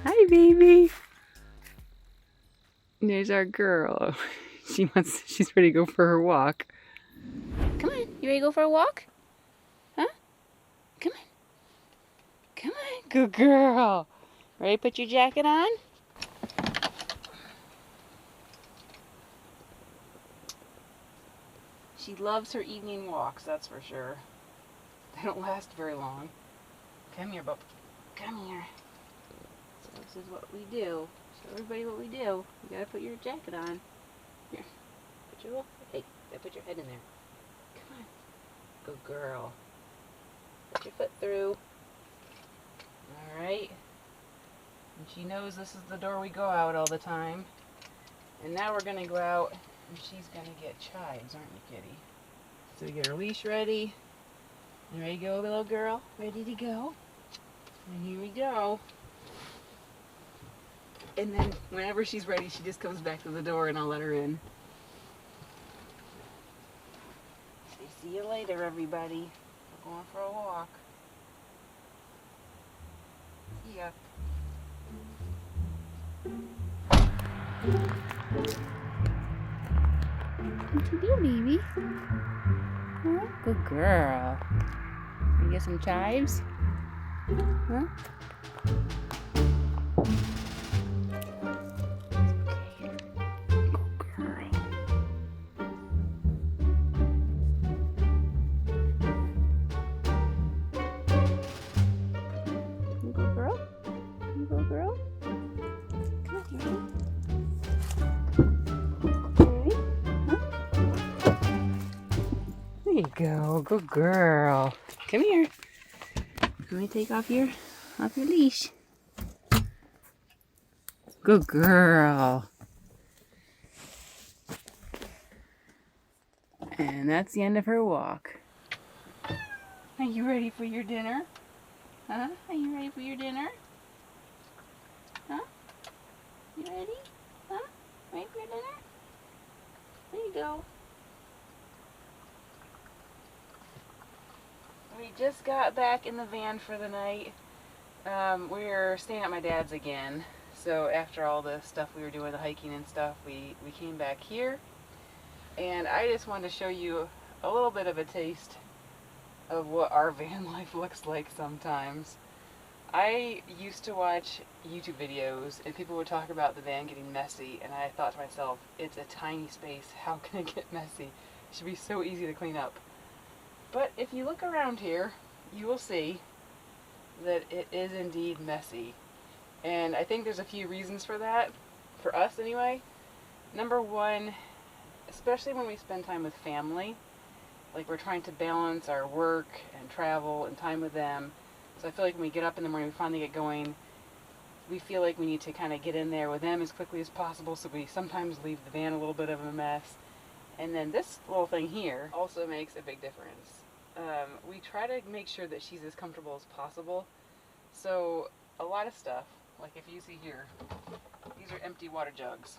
Hi, baby. There's our girl. She's ready to go for her walk. Come on, you ready to go for a walk? Huh? Come on. Come on, good girl. Ready to put your jacket on? She loves her evening walks, that's for sure. They don't last very long. Come here, bub. Come here. So this is what we do. Show everybody what we do. You gotta put your jacket on. Here. Hey, gotta put your head in there. Come on. Good girl. Put your foot through. Alright. And she knows this is the door we go out all the time. And now we're gonna go out and she's gonna get chives, aren't you, kitty? So we get her leash ready. You ready to go, little girl? Ready to go? And here we go. And then whenever she's ready, she just comes back to the door and I'll let her in. So see you later, everybody. We're going for a walk. See ya. What you do, baby? Huh? Good girl. You get some chives? Huh? Good girl. Good girl. Good girl. There you go, good girl. Come here. Let me take off your leash. Good girl. And that's the end of her walk. Are you ready for your dinner? Huh? Are you ready for your dinner? Huh? You ready? Huh? Ready for your dinner? There you go. We just got back in the van for the night. We're staying at my dad's again. So after all the stuff we were doing, the hiking and stuff, we came back here. And I just wanted to show you a little bit of a taste of what our van life looks like sometimes. I used to watch YouTube videos and people would talk about the van getting messy, and I thought to myself, it's a tiny space, how can it get messy? It should be so easy to clean up. But if you look around here, you will see that it is indeed messy. And I think there's a few reasons for that, for us anyway. Number one, especially when we spend time with family, like we're trying to balance our work and travel and time with them. So I feel like when we get up in the morning, we finally get going, we feel like we need to kind of get in there with them as quickly as possible, so we sometimes leave the van a little bit of a mess. And then this little thing here also makes a big difference. We try to make sure that she's as comfortable as possible. So a lot of stuff, like if you see here, these are empty water jugs.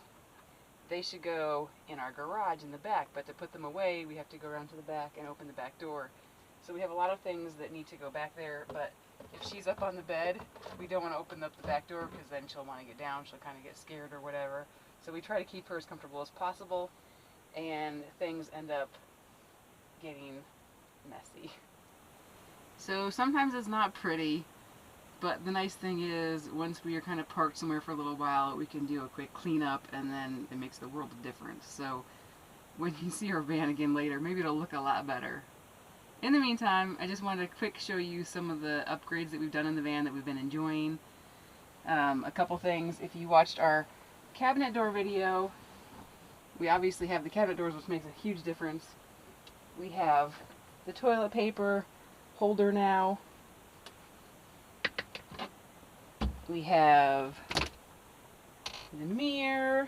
They should go in our garage in the back, but to put them away, we have to go around to the back and open the back door. So we have a lot of things that need to go back there, but if she's up on the bed, we don't want to open up the back door because then she'll want to get down, she'll kind of get scared or whatever. So we try to keep her as comfortable as possible, and things end up getting messy. So sometimes it's not pretty, but the nice thing is once we are kind of parked somewhere for a little while, we can do a quick cleanup and then it makes the world of difference. So when you see our van again later, maybe it'll look a lot better. In the meantime, I just wanted to quick show you some of the upgrades that we've done in the van that we've been enjoying. A couple things. If you watched our cabinet door video, we obviously have the cabinet doors, which makes a huge difference. We have the toilet paper holder now. We have the mirror.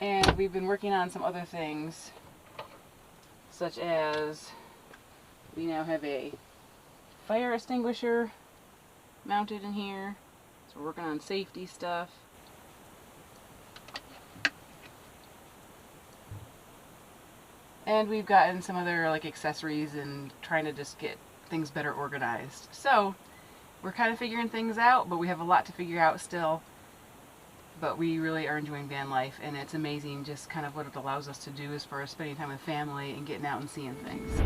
And we've been working on some other things, such as we now have a fire extinguisher mounted in here. So we're working on safety stuff. And we've gotten some other like accessories and trying to just get things better organized. So we're kind of figuring things out, but we have a lot to figure out still. But we really are enjoying van life, and it's amazing just kind of what it allows us to do as far as spending time with family and getting out and seeing things.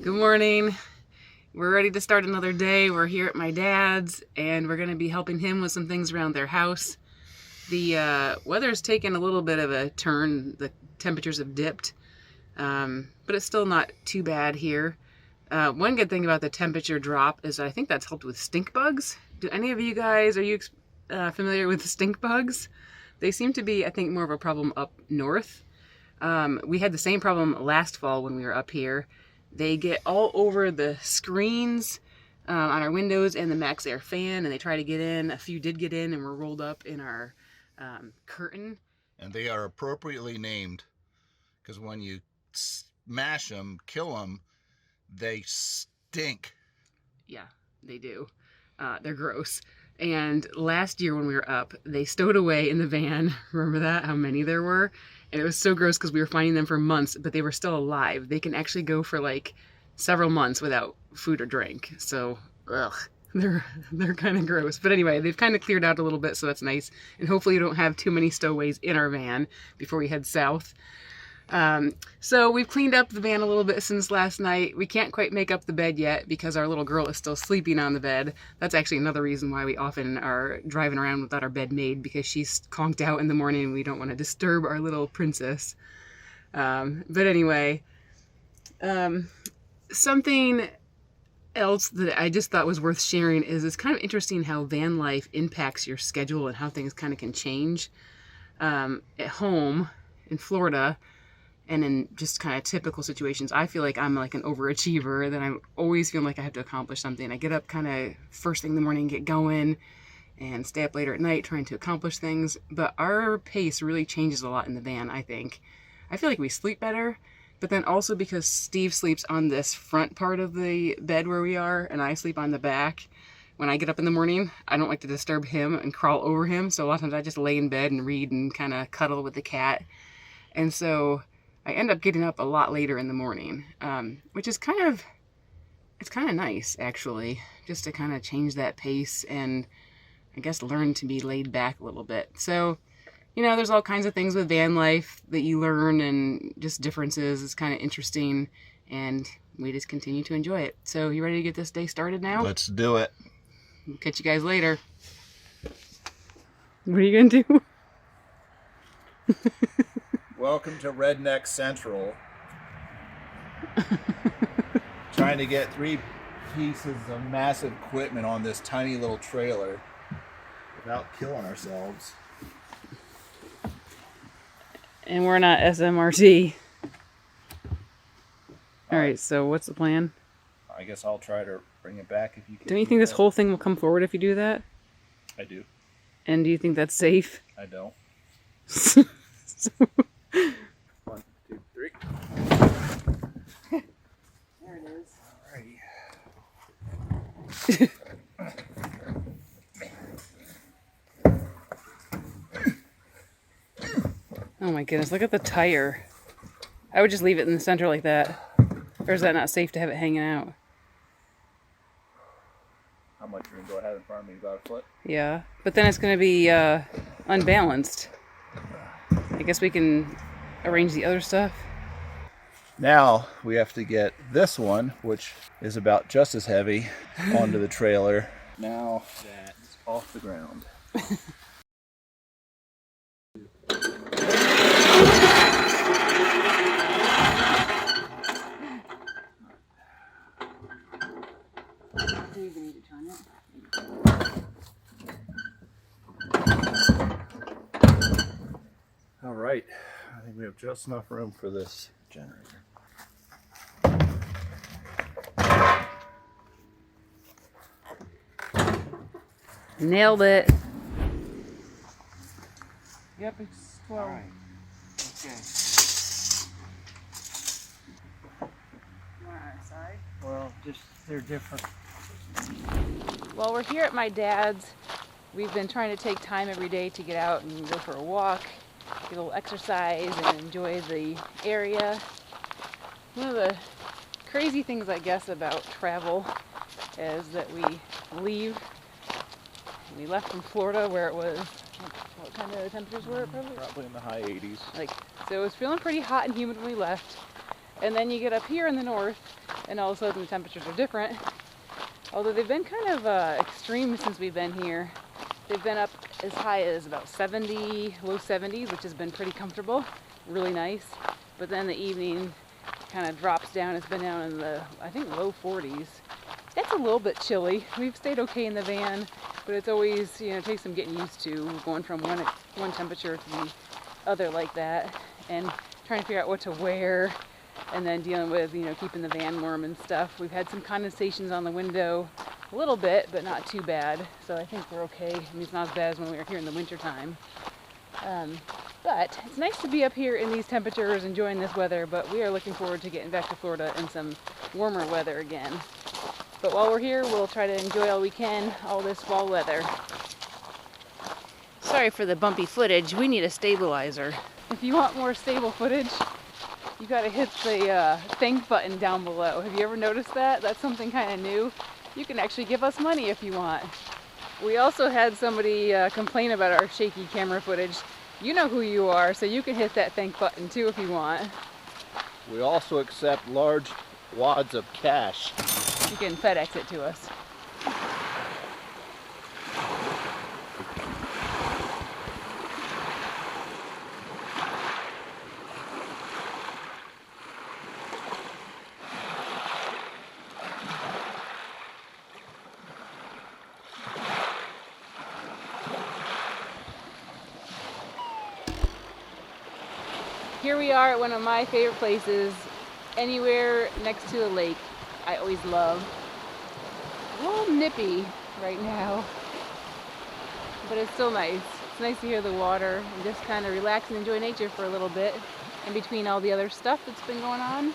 Good morning. We're ready to start another day. We're here at my dad's and we're going to be helping him with some things around their house. The weather's taken a little bit of a turn. The temperatures have dipped, but it's still not too bad here. One good thing about the temperature drop is I think that's helped with stink bugs. Do any of you guys, are you familiar with stink bugs? They seem to be, I think, more of a problem up north. We had the same problem last fall when we were up here. They get all over the screens on our windows and the MaxxAir Fan, and they try to get in. A few did get in and were rolled up in our curtain. And they are appropriately named, because when you smash them, kill them, they stink. Yeah, they do. They're gross. And last year when we were up, they stowed away in the van. Remember that? How many there were? And it was so gross because we were finding them for months, but they were still alive. They can actually go for like several months without food or drink. So, ugh, they're kind of gross. But anyway, they've kind of cleared out a little bit, so that's nice. And hopefully you don't have too many stowaways in our van before we head south. So we've cleaned up the van a little bit since last night. We can't quite make up the bed yet because our little girl is still sleeping on the bed. That's actually another reason why we often are driving around without our bed made, because she's conked out in the morning and we don't want to disturb our little princess. But anyway, something else that I just thought was worth sharing is it's kind of interesting how van life impacts your schedule and how things kind of can change. At home in Florida, and in just kind of typical situations, I feel like I'm like an overachiever, that I'm always feeling like I have to accomplish something. I get up kind of first thing in the morning, get going, and stay up later at night trying to accomplish things. But our pace really changes a lot in the van, I think. I feel like we sleep better, but then also because Steve sleeps on this front part of the bed where we are, and I sleep on the back. When I get up in the morning, I don't like to disturb him and crawl over him, so a lot of times I just lay in bed and read and kind of cuddle with the cat. And so I end up getting up a lot later in the morning, which is it's kind of nice, actually, just to kind of change that pace and I guess learn to be laid back a little bit. So, you know, there's all kinds of things with van life that you learn and just differences. It's kind of interesting, and we just continue to enjoy it. So you ready to get this day started now? Let's do it. We'll catch you guys later. What are you going to do? Welcome to Redneck Central. Trying to get 3 pieces of massive equipment on this tiny little trailer without killing ourselves. And we're not SMRT. Alright, so what's the plan? I guess I'll try to bring it back if you can. Don't you think this whole thing will come forward if you do that? I do. And do you think that's safe? I don't. So 1, 2, 3. there it is. Alrighty. Oh my goodness, look at the tire. I would just leave it in the center like that. Or is that not safe to have it hanging out? How much room do I have in front of me? About a foot? Yeah, but then it's going to be unbalanced. I guess we can arrange the other stuff. Now we have to get this one, which is about just as heavy, onto the trailer. Now that's off the ground. right, I think we have just enough room for this generator. Nailed it. Yep, it's 12. All right. Okay. You want on our side? Well, just they're different. Well, we're here at my dad's. We've been trying to take time every day to get out and go for a walk, get a little exercise, and enjoy the area. One of the crazy things, I guess, about travel is that we leave. We left from Florida where it was, what kind of temperatures were it probably? Probably in the high 80s. So it was feeling pretty hot and humid when we left. And then you get up here in the north, and all of a sudden the temperatures are different. Although they've been kind of extreme since we've been here. They've been up as high as about 70, low 70s, which has been pretty comfortable, really nice. But then the evening kind of drops down. It's been down in the, I think, low 40s. That's a little bit chilly. We've stayed okay in the van, but it's always, you know, it takes some getting used to going from one temperature to the other like that, and trying to figure out what to wear, and then dealing with, you know, keeping the van warm and stuff. We've had some condensations on the window, a little bit, but not too bad. So I think we're okay. I mean, it's not as bad as when we were here in the winter time. But it's nice to be up here in these temperatures, enjoying this weather, but we are looking forward to getting back to Florida in some warmer weather again. But while we're here, we'll try to enjoy all we can, all this fall weather. Sorry for the bumpy footage. We need a stabilizer. If you want more stable footage, you gotta hit the thank button down below. Have you ever noticed that? That's something kind of new. You can actually give us money if you want. We also had somebody complain about our shaky camera footage. You know who you are, so you can hit that thank button too if you want. We also accept large wads of cash. You can FedEx it to us. Here we are at one of my favorite places, anywhere next to a lake. I always love. A little nippy right now, but it's still nice. It's nice to hear the water and just kind of relax and enjoy nature for a little bit in between all the other stuff that's been going on.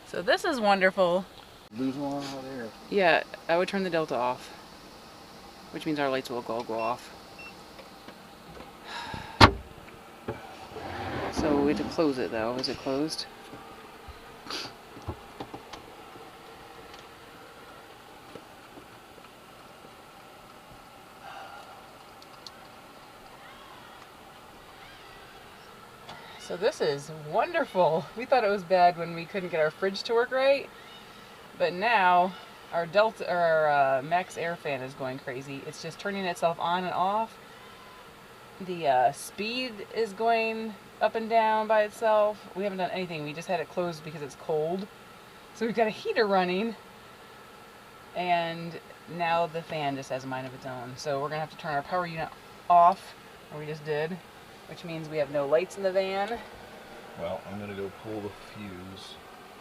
So this is wonderful. Losing a lot of air. Yeah, I would turn the Delta off, which means our lights will all go off. So we have to close it though. Is it closed? So this is wonderful. We thought it was bad when we couldn't get our fridge to work right, but now our Delta or our MaxxAir Fan is going crazy. It's just turning itself on and off. The speed is going up and down by itself. We haven't done anything. We just had it closed because it's cold. So we've got a heater running, and now the fan just has a mind of its own. So we're gonna have to turn our power unit off, or we just did, which means we have no lights in the van. Well, I'm gonna go pull the fuse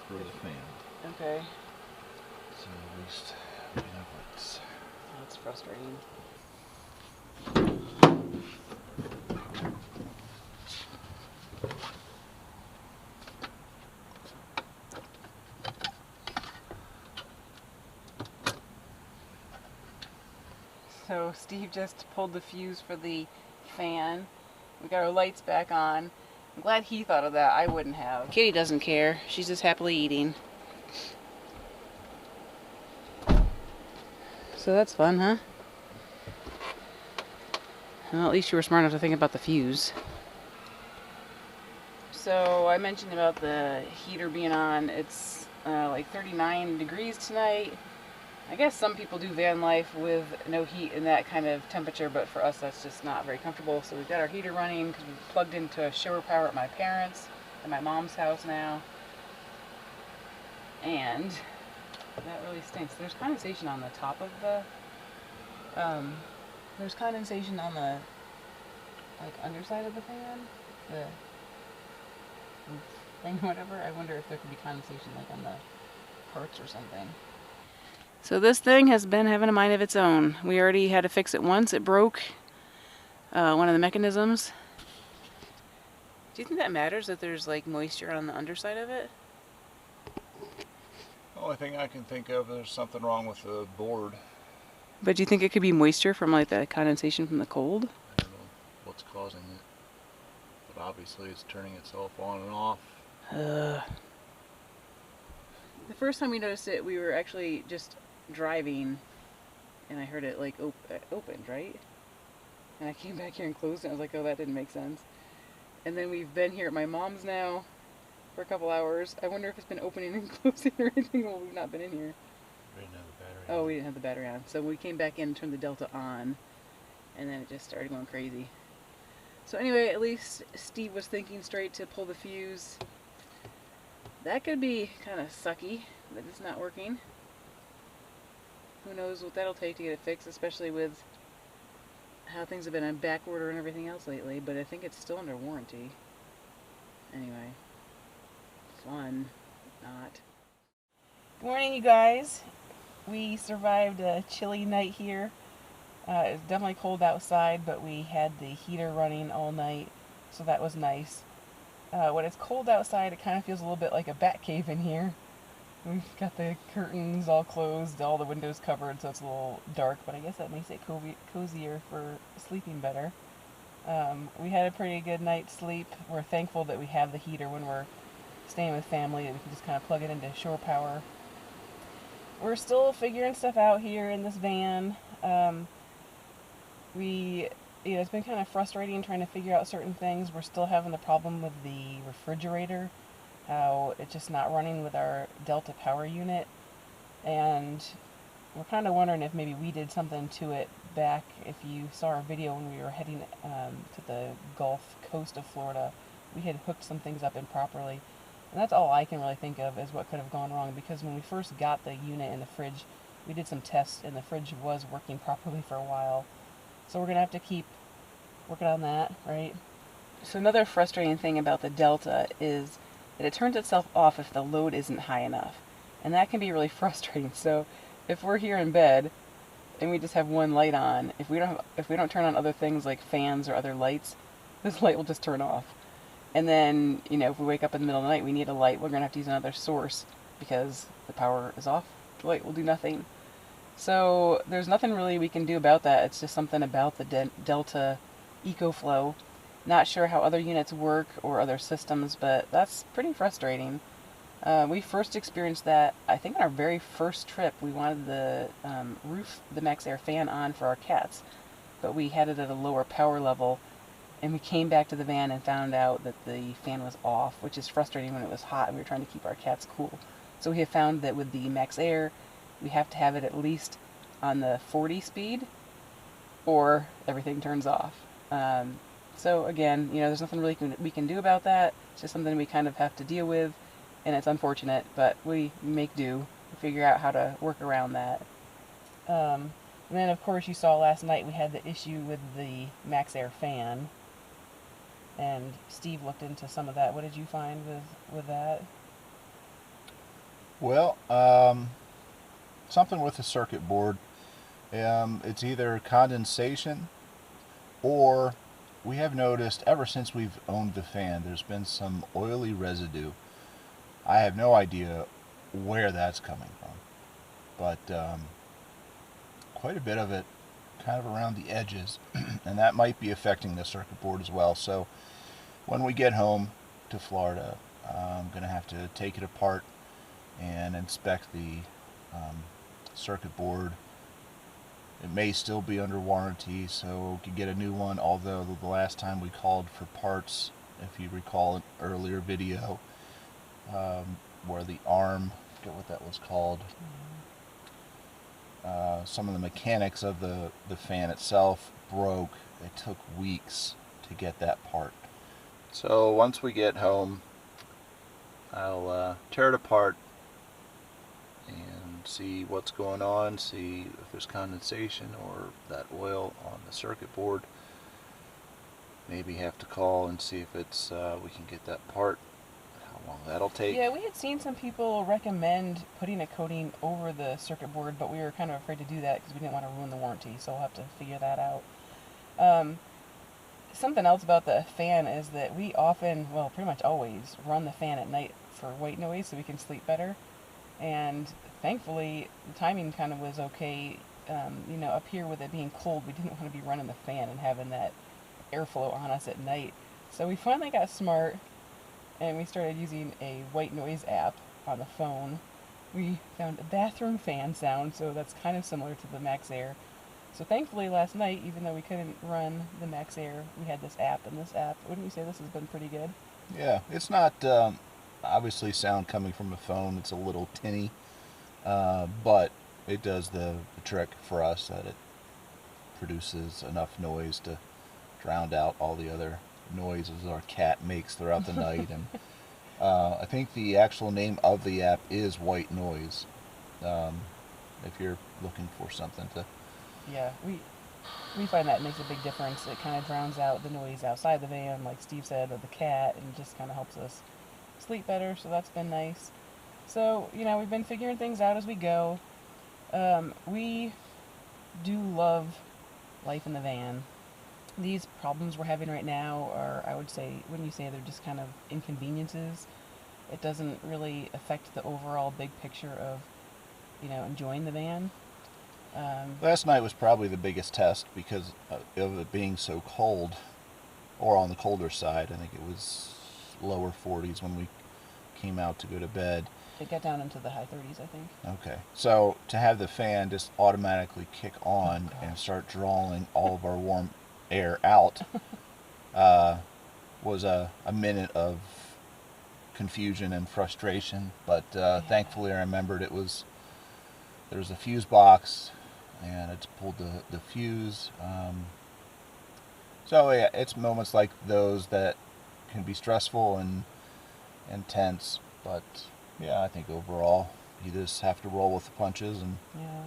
for the fan. Okay. So at least we have lights. That's frustrating. So Steve just pulled the fuse for the fan. We got our lights back on. I'm glad he thought of that. I wouldn't have. Kitty doesn't care. She's just happily eating. So that's fun, huh? Well, at least you were smart enough to think about the fuse. So I mentioned about the heater being on. It's like 39 degrees tonight. I guess some people do van life with no heat in that kind of temperature, but for us that's just not very comfortable. So we've got our heater running because we've plugged into shower power at my parents' and my mom's house now. And that really stinks. There's condensation on the top of the, there's condensation on the, like, underside of the fan, the roof thing, whatever. I wonder if there could be condensation, like, on the parts or something. So this thing has been having a mind of its own. We already had to fix it once. It broke one of the mechanisms. Do you think that matters, that there's, like, moisture on the underside of it? The only thing I can think of is something wrong with the board. But do you think it could be moisture from, like, the condensation from the cold? I don't know what's causing it, but obviously it's turning itself on and off. The first time we noticed it, we were actually just driving, and I heard it, like, opened, right? And I came back here and closed it. I was like, oh, that didn't make sense. And then we've been here at my mom's now for a couple hours. I wonder if it's been opening and closing or anything while we've not been in here. We didn't have the battery. Oh, we didn't have the battery on. So we came back in and turned the Delta on, and then it just started going crazy. So anyway, at least Steve was thinking straight to pull the fuse. That could be kind of sucky that it's not working. Who knows what that'll take to get it fixed, especially with how things have been on back order and everything else lately, but I think it's still under warranty. Anyway, fun, not. Good morning, you guys. We survived a chilly night here. It's definitely cold outside, but we had the heater running all night, so that was nice. When it's cold outside, it kind of feels a little bit like a bat cave in here. We've got the curtains all closed, all the windows covered, so it's a little dark, but I guess that makes it cozier for sleeping better. We had a pretty good night's sleep. We're thankful that we have the heater when we're staying with family, and we can just kind of plug it into shore power. We're still figuring stuff out here in this van. It's been kind of frustrating trying to figure out certain things. We're still having the problem with the refrigerator, how it's just not running with our Delta power unit, and we're kind of wondering if maybe we did something to it back. If you saw our video when we were heading to the Gulf Coast of Florida, we had hooked some things up improperly, and that's all I can really think of is what could have gone wrong, because when we first got the unit in the fridge, we did some tests and the fridge was working properly for a while. So we're going to have to keep working on that, right? So another frustrating thing about the Delta is that it turns itself off if the load isn't high enough. And that can be really frustrating. So if we're here in bed and we just have one light on, if we don't turn on other things like fans or other lights, this light will just turn off. And then, if we wake up in the middle of the night, we need a light, we're going to have to use another source because the power is off. The light will do nothing. So there's nothing really we can do about that. It's just something about the Delta Ecoflow. Not sure how other units work or other systems, but that's pretty frustrating. We first experienced that, I think, on our very first trip. We wanted the the MaxxAir Fan on for our cats, but we had it at a lower power level, and we came back to the van and found out that the fan was off, which is frustrating when it was hot and we were trying to keep our cats cool. So we have found that with the MaxxAir, we have to have it at least on the 40 speed, or everything turns off. So again, there's nothing really we can do about that. It's just something we kind of have to deal with, and it's unfortunate, but we make do. We figure out how to work around that. And then, of course, you saw last night we had the issue with the MaxxAir Fan, and Steve looked into some of that. What did you find with that? Well, something with the circuit board. It's either condensation, or we have noticed ever since we've owned the fan, there's been some oily residue. I have no idea where that's coming from, but quite a bit of it kind of around the edges, and that might be affecting the circuit board as well. So when we get home to Florida, I'm going to have to take it apart and inspect the circuit board. It may still be under warranty, so we could get a new one, although the last time we called for parts, if you recall an earlier video, where the arm, I forget what that was called, some of the mechanics of the fan itself broke. It took weeks to get that part. So once we get home, I'll tear it apart see what's going on, see if there's condensation or that oil on the circuit board. Maybe have to call and see if it's we can get that part, how long that'll take. Yeah, we had seen some people recommend putting a coating over the circuit board, but we were kind of afraid to do that because we didn't want to ruin the warranty, so we'll have to figure that out. Something else about the fan is that we often, well, pretty much always, run the fan at night for white noise so we can sleep better. And thankfully, the timing kind of was okay. You know, up here with it being cold, we didn't want to be running the fan and having that airflow on us at night. So we finally got smart and we started using a white noise app on the phone. We found a bathroom fan sound, so that's kind of similar to the MaxxAir. So thankfully last night, even though we couldn't run the MaxxAir, we had this app, and this app, wouldn't you say this has been pretty good? Yeah, it's not obviously sound coming from a phone. It's a little tinny, but it does the trick for us that it produces enough noise to drown out all the other noises our cat makes throughout the night. And I think the actual name of the app is White Noise. If you're looking for something to... Yeah, we find that makes a big difference. It kind of drowns out the noise outside the van, like Steve said, of the cat, and just kind of helps us sleep better, so that's been nice. So, you know, we've been figuring things out as we go. We do love life in the van. These problems we're having right now are, I would say, wouldn't you say they're just kind of inconveniences? It doesn't really affect the overall big picture of, you know, enjoying the van. Last night was probably the biggest test because of it being so cold, or on the colder side. I think it was lower 40s when we came out to go to bed. It got down into the high 30s, I think. Okay, so to have the fan just automatically kick on and start drawing all of our warm air out was a minute of confusion and frustration, but thankfully I remembered there was a fuse box and it's pulled the fuse. So yeah, it's moments like those that can be stressful and tense, but yeah, I think overall you just have to roll with the punches. And yeah.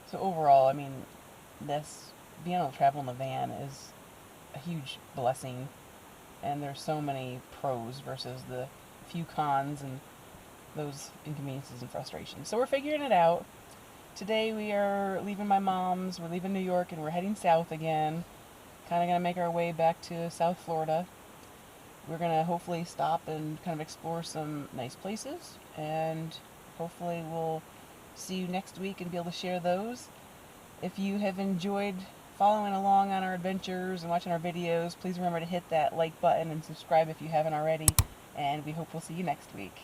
So overall, I mean, being able to travel in the van is a huge blessing, and there's so many pros versus the few cons and those inconveniences and frustrations. So we're figuring it out. Today we are leaving my mom's, we're leaving New York, and we're heading south again. Kind of going to make our way back to South Florida. We're going to hopefully stop and kind of explore some nice places, and hopefully we'll see you next week and be able to share those. If you have enjoyed following along on our adventures and watching our videos, please remember to hit that like button and subscribe if you haven't already, and we hope we'll see you next week.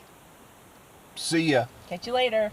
see ya. Catch you later.